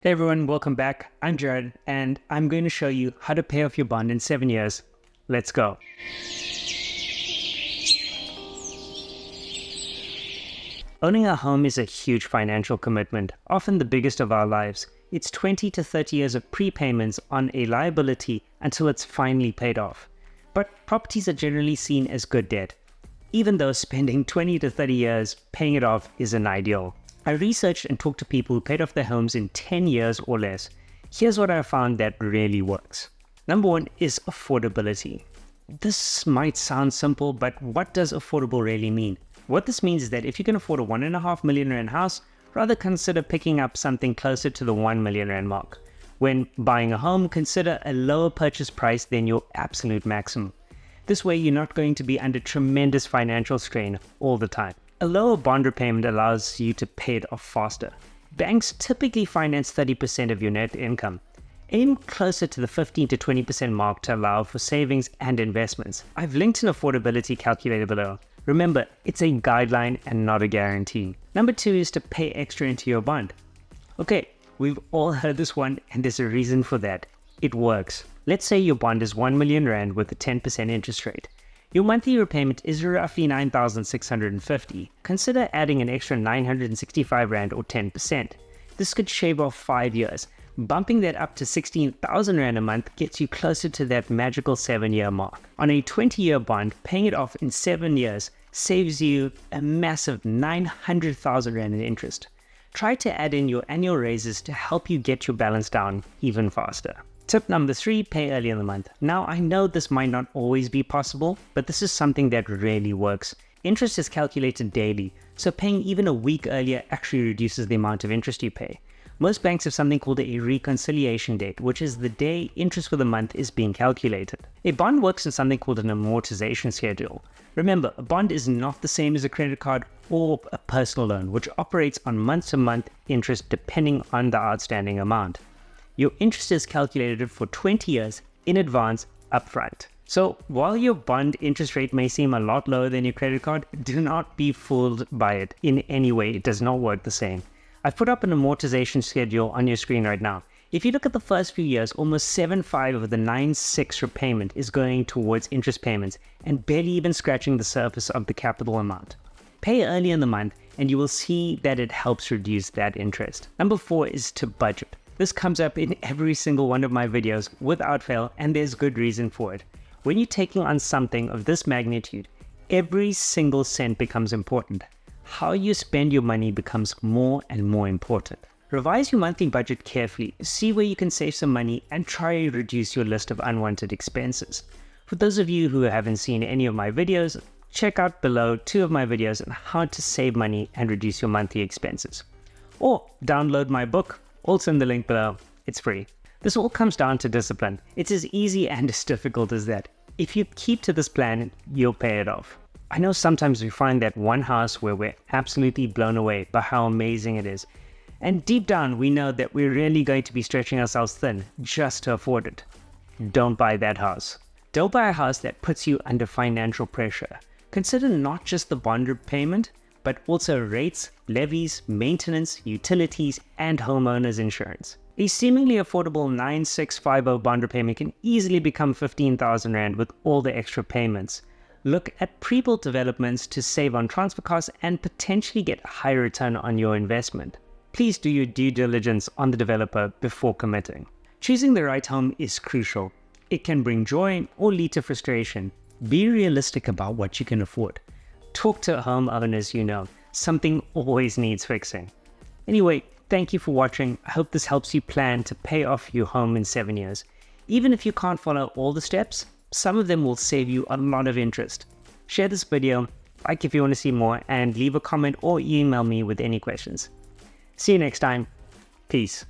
Hey everyone, welcome back. I'm Jared, and I'm going to show you how to pay off your bond in 7 years. Let's go. Owning a home is a huge financial commitment, often the biggest of our lives. It's 20 to 30 years of prepayments on a liability until it's finally paid off. But properties are generally seen as good debt, even though spending 20 to 30 years paying it off isn't ideal. I researched and talked to people who paid off their homes in 10 years or less. Here's what I found that really works. Number one is affordability. This might sound simple, but what does affordable really mean? What this means is that if you can afford a R1.5 million house, rather consider picking up something closer to the R1 million mark. When buying a home, consider a lower purchase price than your absolute maximum. This way, you're not going to be under tremendous financial strain all the time. A lower bond repayment allows you to pay it off faster. Banks typically finance 30% of your net income. Aim closer to the 15 to 20% mark to allow for savings and investments. I've linked an affordability calculator below. Remember, it's a guideline and not a guarantee. Number two is to pay extra into your bond. Okay, we've all heard this one, and there's a reason for that. It works. Let's say your bond is R1 million with a 10% interest rate. Your monthly repayment is roughly 9,650. Consider adding an extra 965 Rand or 10%. This could shave off 5 years. Bumping that up to 16,000 Rand a month gets you closer to that magical 7-year mark. On a 20-year bond, paying it off in 7 years saves you a massive 900,000 Rand in interest. Try to add in your annual raises to help you get your balance down even faster. Tip number 3, pay early in the month. Now, I know this might not always be possible, but this is something that really works. Interest is calculated daily, so paying even a week earlier actually reduces the amount of interest you pay. Most banks have something called a reconciliation date, which is the day interest for the month is being calculated. A bond works in something called an amortization schedule. Remember, a bond is not the same as a credit card or a personal loan, which operates on month-to-month interest depending on the outstanding amount. Your interest is calculated for 20 years in advance upfront. So while your bond interest rate may seem a lot lower than your credit card, do not be fooled by it in any way. It does not work the same. I've put up an amortization schedule on your screen right now. If you look at the first few years, almost 7.5 of the 9.6 repayment is going towards interest payments and barely even scratching the surface of the capital amount. Pay early in the month and you will see that it helps reduce that interest. Number 4 is to budget. This comes up in every single one of my videos without fail, and there's good reason for it. When you're taking on something of this magnitude, every single cent becomes important. How you spend your money becomes more and more important. Revise your monthly budget carefully, see where you can save some money, and try to reduce your list of unwanted expenses. For those of you who haven't seen any of my videos, check out below 2 of my videos on how to save money and reduce your monthly expenses. Or download my book, also in the link below. It's free. This all comes down to discipline. It's as easy and as difficult as that. If you keep to this plan, you'll pay it off. I know sometimes we find that one house where we're absolutely blown away by how amazing it is. And deep down, we know that we're really going to be stretching ourselves thin just to afford it. Don't buy that house. Don't buy a house that puts you under financial pressure. Consider not just the bond repayment, but also rates, levies, maintenance, utilities, and homeowners insurance. A seemingly affordable 9,650 bond repayment can easily become 15,000 Rand with all the extra payments. Look at pre-built developments to save on transfer costs and potentially get a higher return on your investment. Please do your due diligence on the developer before committing. Choosing the right home is crucial. It can bring joy or lead to frustration. Be realistic about what you can afford. Talk to homeowners you know. Something always needs fixing. Anyway, thank you for watching. I hope this helps you plan to pay off your home in 7 years. Even if you can't follow all the steps, some of them will save you a lot of interest. Share this video, like if you want to see more, and leave a comment or email me with any questions. See you next time. Peace.